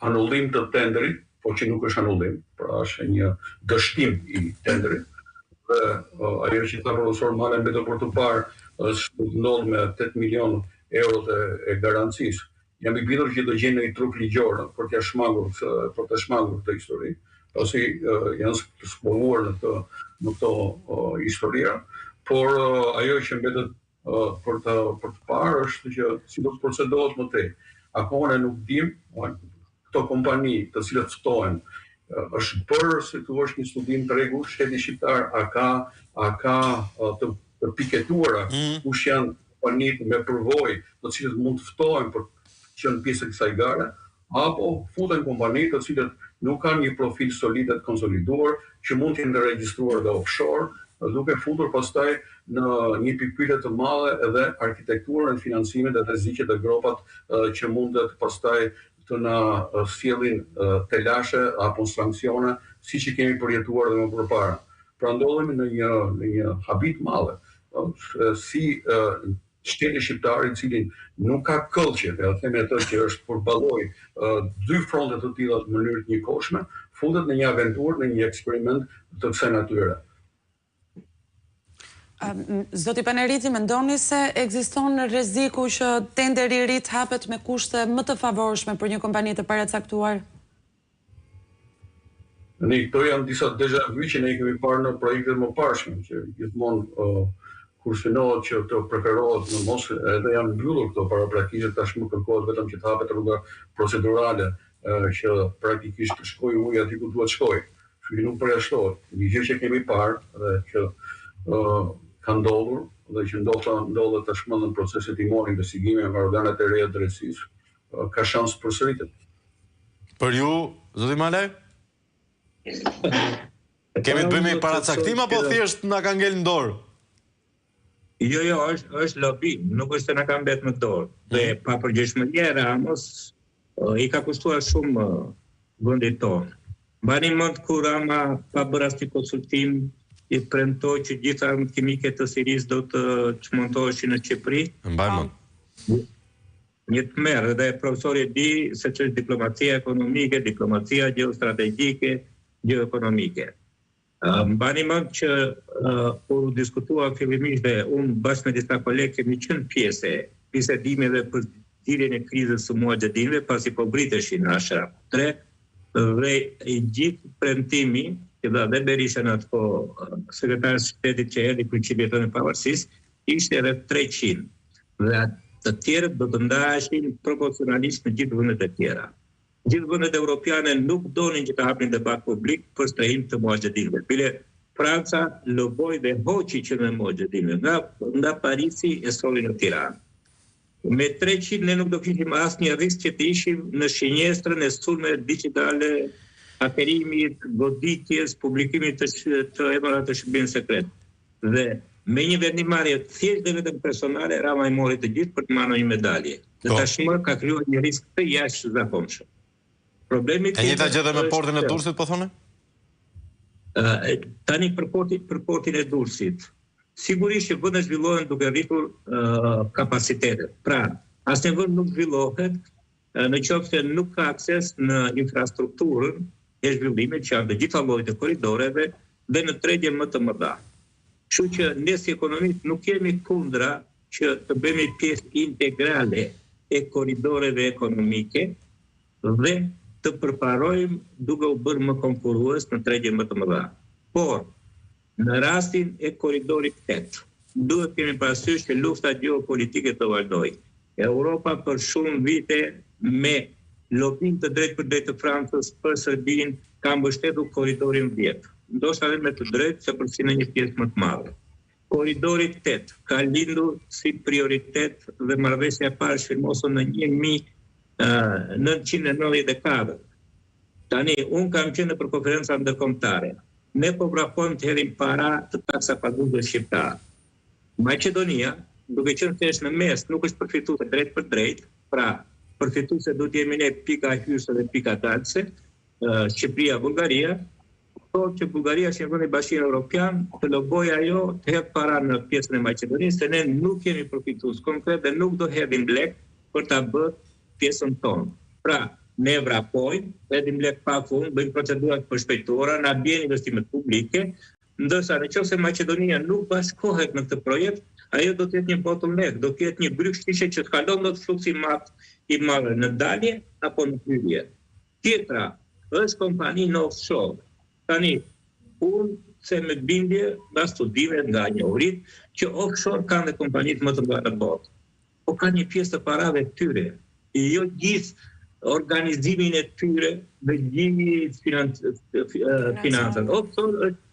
anullim të tenderit, po që nuk është anullim, pra është një dështim i tenderit. Dhe ajo që tha profesor Male mbetet për të parë është ndodh me 8 milion euro e garancisë. Jam i bindur që do gjejnë një trup ligjor për të shmangur këtë histori, pasi janë spolluar në këto historia, por ajo që mbetet për të parë është që si do të procedohet më tej. Akoma ne nuk dim, këto kompani të cilat ftohen, është bërë si thua një studim të rregull shteti shqiptar a ka të piketuara kush janë kompanitë me përvojë të cilët mund të ftohen për të qenë pjesë e kësaj gare, apo futen kompani të cilët nuk kanë një profil solid të konsoliduar që mund të jenë regjistruar dhe offshore, duke futur pastaj në një pikpyetje të madhe edhe arkitekturën, financimet dhe rreziqet e gropat që mundet pastaj të na sjellin telashe apo sanksione, siç i kemi përjetuar edhe më përpara. Pra ndodhemi në një habit madhe. Si shteti shqiptar i cili nuk ka këllqe, themi atë që është përballoj dy fronte të tilla në mënyrë të njëkohshme, futet në një aventurë, në një eksperiment të kësaj natyre. Zoti Panerici, mendoni se ekziston rreziku që tenderi i ri të hapet me kushte më të favorshme për një kompani të paracaktuar? Këto janë disa déjà vu që ne kemi parë në projektet më parshme, që gjithmonë kur synohet që të preferohet në mos edhe janë mbyllur këto paraprakishe, tashmë kërkohet vetëm që të hapet rruga procedurale që praktikisht të shkojë uji aty ku duhet shkojë. Kështu që nuk përjashtohet. Një gjë që kemi parë dhe që ka ndodhur dhe që ndodhet tashmë në proceset timor investigime me organet e reja të drejtësisë, ka shans përsëritet. Për ju, zoti Malaj? Kemi të bëjmë paracaktim apo thjesht na ka ngel në dorë? Jo, është lobi, nuk është se na ka mbet në dorë. Dhe papërgjegjësia e Ramos i ka kushtuar shumë vendit tonë. Mbani mend kur Rama pa bërë asnjë konsultim i premtoi që gjitha armët kimike të Sirisë do të çmontoheshin në Çepri. Mbaj mend. Një tmerr dhe profesori di se ç'është diplomacia ekonomike, diplomacia gjeostrategjike, gjeoekonomike. Mbani mend që kur diskutua fillimisht dhe unë bashkë me disa kolegë kemi qenë pjesë e bisedimeve për zgjidhjen e krizës së muxhedinëve pasi po briteshin në Ashraf 3 dhe i gjithë premtimi që dha dhe Berisha në atë sekretari i shtetit që erdhi për qytetin e pavarësisë ishte rreth 300 dhe të tjerët do të ndaheshin proporcionalisht në gjithë vendet e tjera. Gjithë vendet europiane nuk donin që të hapnin debat publik për strehim të muxhedinëve. Bile Franca loboi dhe hoqi që në muxhedinëve nga Parisi e soli në Tiranë. Me 300 ne nuk do kishim asnjë risk që të ishim në shenjestrën e sulmeve digjitale, hakerimit, goditjes, publikimit të emrave të shërbimit sekret. Dhe me një vendimarrje thjesht dhe vetëm personale, Rama i mori të gjithë për të marrë një medalje. Dhe tashmë ka krijuar një risk të jashtëzakonshëm. Problemi e njëjta gjë me portin e Durrësit, po thonë? Tani për portin e Durrësit. Sigurisht që vendet zhvillohen duke rritur kapacitetet. Pra, asnjë vend nuk zhvillohet në qoftë se nuk ka akses në infrastrukturën e zhvillimit që janë të gjitha llojet e korridoreve dhe në tregje më të mëdha. Kështu që ne si ekonomist nuk jemi kundra që të bëhemi pjesë integrale e korridoreve ekonomike dhe të përparojmë duke u bërë më konkurrues në tregje më të mëdha. Por, në rastin e korridorit 8, duhet kemi parasysh që lufta gjeopolitike të vazhdojë. Europa për shumë vite me lobin të drejtë për drejtë të Francës për Serbinë ka mbështetur korridorin 10. Ndoshta edhe me të drejtë se përfshin një pjesë më të madhe. Korridori 8 ka lindur si prioritet dhe marrëveshja e parë shfirmosur në 1994. Tani, unë kam qenë për konferenca ndërkombëtare. Ne po vrapojmë të hedhim para të taksa paguesve shqiptar. Maqedonia, duke qenë thjesht në mes, nuk është përfituese drejt për drejt, pra përfituese duhet jemi ne pika hyrëse dhe pika dalëse, Shqipëria, Bullgaria, thotë që Bullgaria që vjen në Bashkimin Evropian, të lobojë ajo të hedh para në pjesën e Maqedonisë, se ne nuk kemi përfitues konkret dhe nuk do hedhim lek për ta bërë pjesën tonë. Pra, ne vrapojmë, edhim lek pa fund, bëjmë procedurat përshpejtora, na bjen investimet publike, ndërsa nëse Maqedonia nuk bashkohet në këtë projekt, ajo do të jetë një bottleneck, do të jetë një bryk shtishe që të kalon dot fluksi i madh në dalje apo në hyrje. Tjetra është kompani në offshore. Tani, unë se me bindje nga studime, nga njohurit, që offshore kanë dhe kompanit më të mëdha në botë. Po ka një pjesë të parave të tyre. Jo gjithë organizimin e tyre dhe gjithë financët. Offshore është